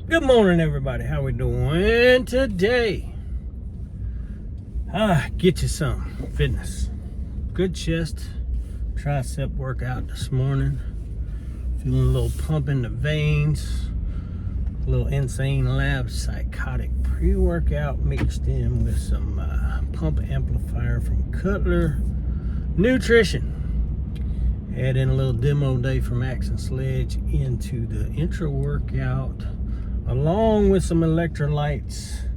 Good morning, everybody. How we doing today? Get you some fitness. Good chest, tricep workout this morning. Feeling a little pump in the veins. A little Insane Labs psychotic pre-workout mixed in with some pump amplifier from Cutler Nutrition. Add in a little demo day from Action Sledge into the intro workout, along with some electrolytes.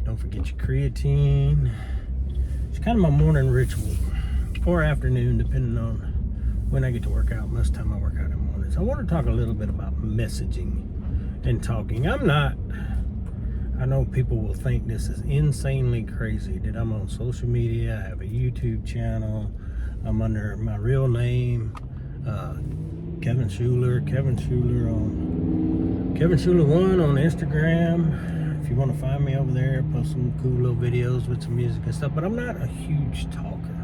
Don't forget your creatine. It's kind of my morning ritual, or afternoon, depending on when I get to work out. Most time I work out in the mornings. I want to talk a little bit about messaging and talking. I know people will think this is insanely crazy that I'm on social media. I have a YouTube channel. I'm under my real name, Kevin Schuler on Kevin Schuler 1 on Instagram. If you want to find me over there, post some cool little videos with some music and stuff. But I'm not a huge talker.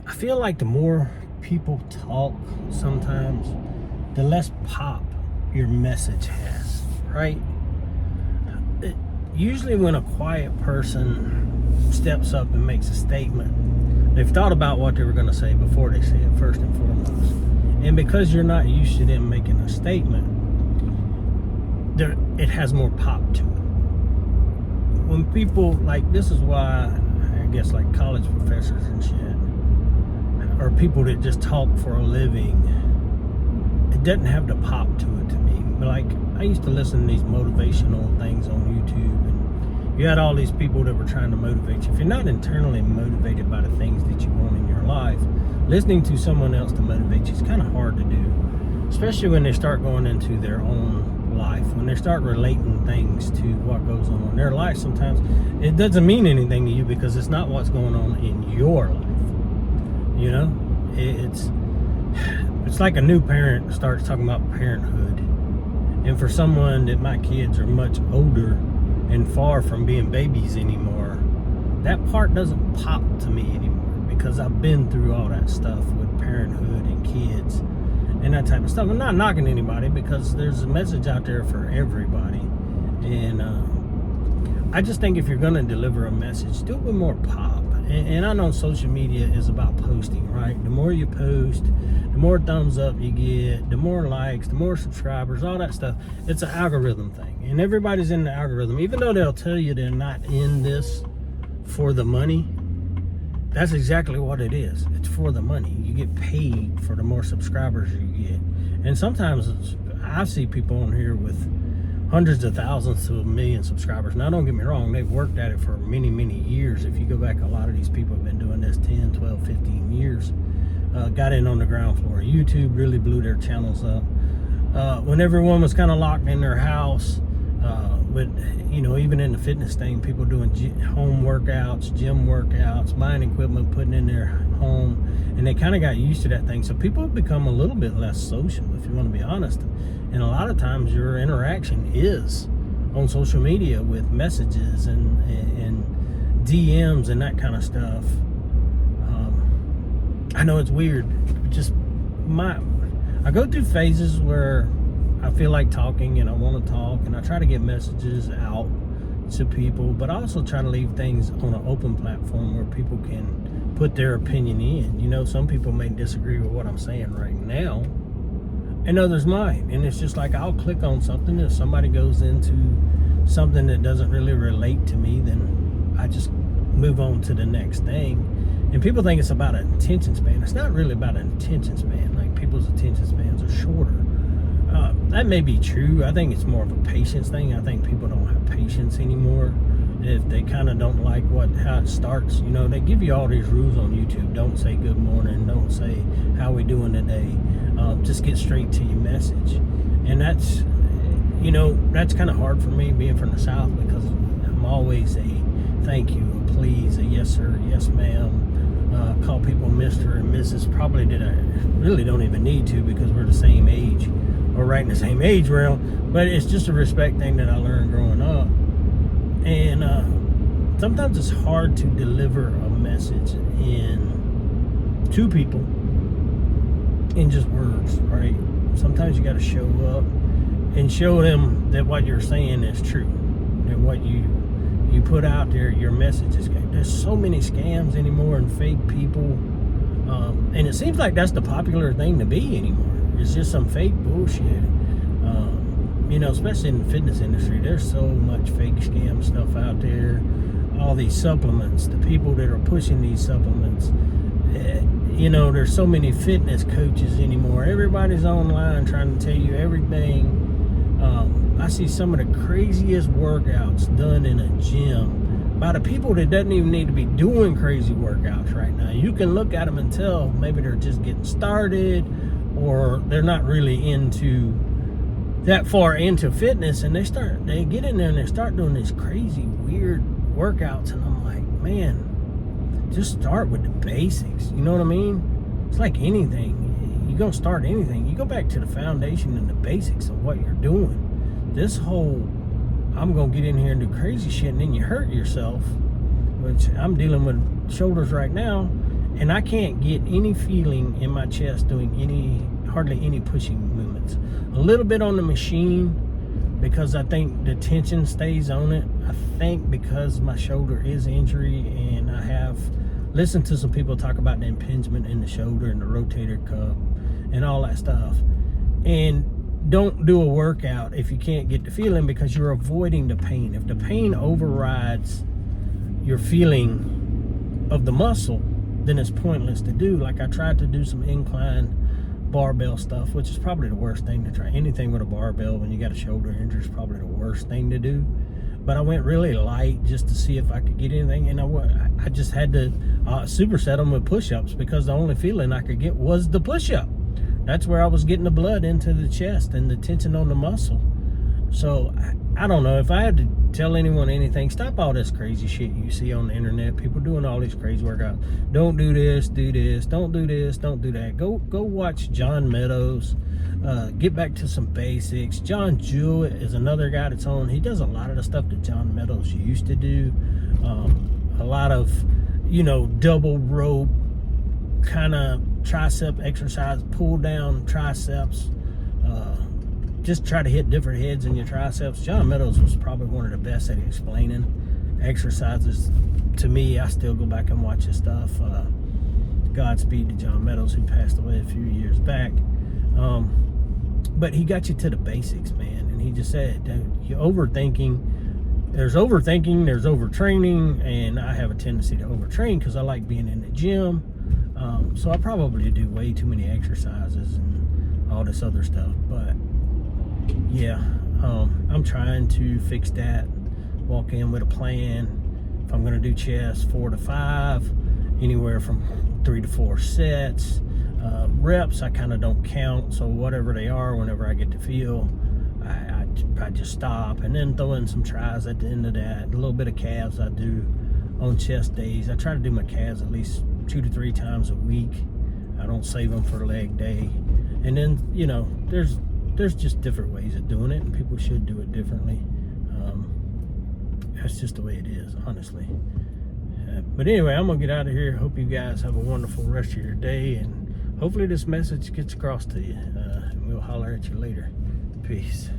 I feel like the more people talk sometimes, the less pop your message has, right? Usually when a quiet person steps up and makes a statement, they've thought about what they were going to say before they say it, first and foremost. And because you're not used to them making a statement, it has more pop to it. When people, like, this is why I guess like college professors and shit, or people that just talk for a living, it doesn't have the pop to it to me. But like, I used to listen to these motivational things on YouTube, and you had all these people that were trying to motivate you. If you're not internally motivated by the things that you want in your life, listening to someone else to motivate you is kind of hard to do, especially when they start going into their own life. When they start relating things to what goes on in their life, sometimes it doesn't mean anything to you because it's not what's going on in your life. You know, it's like a new parent starts talking about parenthood, and for someone that my kids are much older and far from being babies anymore, that part doesn't pop to me anymore because I've been through all that stuff with parenthood and kids and that type of stuff. I'm not knocking anybody because there's a message out there for everybody, and I just think if you're going to deliver a message, do it with more pop. And I know social media is about posting, right? The more you post, the more thumbs up you get, the more likes, the more subscribers, all that stuff. It's an algorithm thing, and everybody's in the algorithm. Even though they'll tell you they're not in this for the money, that's exactly what it is. It's for the money. You get paid for the more subscribers you get. And sometimes I see people on here with hundreds of thousands to a million subscribers. Now, don't get me wrong, they've worked at it for many, many years. If you go back, a lot of these people have been doing this 10, 12, 15 years. Got in on the ground floor. YouTube really blew their channels up. When everyone was kind of locked in their house, with, you know, even in the fitness thing, people doing home workouts, gym workouts, buying equipment, putting in their home, and they kind of got used to that thing. So people have become a little bit less social, if you want to be honest. And a lot of times your interaction is on social media with messages and DMs and that kind of stuff. I know it's weird. I go through phases where I feel like talking and I want to talk, and I try to get messages out to people, but I also try to leave things on an open platform where people can put their opinion in. You know, some people may disagree with what I'm saying right now, and others might. And it's just like, I'll click on something. If somebody goes into something that doesn't really relate to me, then I just move on to the next thing. And people think it's about an attention span. It's not really about an attention span. Like, people's attention spans are shorter. That may be true. I think it's more of a patience thing. I think people don't have patience anymore. If they kind of don't like how it starts, you know, they give you all these rules on YouTube. Don't say good morning. Don't say how we doing today. Just get straight to your message. And that's, you know, that's kind of hard for me being from the South, because I'm always a thank you, a please, a yes sir, yes ma'am. Call people Mr. and Mrs. Probably that I really don't even need to, because we're the same age, or right in the same age realm. But it's just a respect thing that I learned growing up. And sometimes it's hard to deliver a message to people in just words, right? Sometimes you got to show up and show them that what you're saying is true, that what you put out there, your message is. There's so many scams anymore and fake people, and it seems like that's the popular thing to be anymore. It's just some fake bullshit. Especially in the fitness industry, there's so much fake scam stuff out there. All these supplements, the people that are pushing these supplements. There's so many fitness coaches anymore. Everybody's online trying to tell you everything. I see some of the craziest workouts done in a gym by the people that doesn't even need to be doing crazy workouts right now. You can look at them and tell maybe they're just getting started, or they're not really that far into fitness, and they get in there and they start doing these crazy weird workouts, and I'm like, man, just start with the basics. You know what I mean? It's like anything. You're gonna start anything, you go back to the foundation and the basics of what you're doing. This whole I'm gonna get in here and do crazy shit and then you hurt yourself, which I'm dealing with shoulders right now, and I can't get any feeling in my chest doing hardly any pushing movements. A little bit on the machine because I think the tension stays on it. I think because my shoulder is injury, and I have listened to some people talk about the impingement in the shoulder and the rotator cuff and all that stuff. And don't do a workout if you can't get the feeling, because you're avoiding the pain. If the pain overrides your feeling of the muscle, then it's pointless to do. Like, I tried to do some incline barbell stuff, which is probably the worst thing to try. Anything with a barbell when you got a shoulder injury is probably the worst thing to do. But I went really light just to see if I could get anything, and I just had to superset them with push-ups, because the only feeling I could get was the push-up. That's where I was getting the blood into the chest and the tension on the muscle. So I don't know, if I had to tell anyone anything, stop all this crazy shit you see on the internet. People doing all these crazy workouts. Don't do this, do this. Don't do this, don't do that. Go watch John Meadows. Get back to some basics. John Jewett is another guy that's on. He does a lot of the stuff that John Meadows used to do. A lot of, double rope kind of tricep exercise, pull down triceps. Just try to hit different heads in your triceps. John Meadows was probably one of the best at explaining exercises to me. I still go back and watch his stuff. Godspeed to John Meadows, who passed away a few years back. But he got you to the basics, man. And he just said, you're overthinking. There's overthinking, there's overtraining, and I have a tendency to overtrain because I like being in the gym. So I probably do way too many exercises and all this other stuff. But yeah, I'm trying to fix that. Walk in with a plan. If I'm going to do chest, 4 to 5, anywhere from 3 to 4 sets. Reps, I kind of don't count, so whatever they are, whenever I get to feel, I just stop, and then throw in some tries at the end of that. A little bit of calves I do on chest days. I try to do my calves at least 2 to 3 times a week. I don't save them for leg day. And then, there's just different ways of doing it, and people should do it differently. That's just the way it is, honestly. But anyway, I'm gonna get out of here. Hope you guys have a wonderful rest of your day, and hopefully this message gets across to you. And we'll holler at you later. Peace.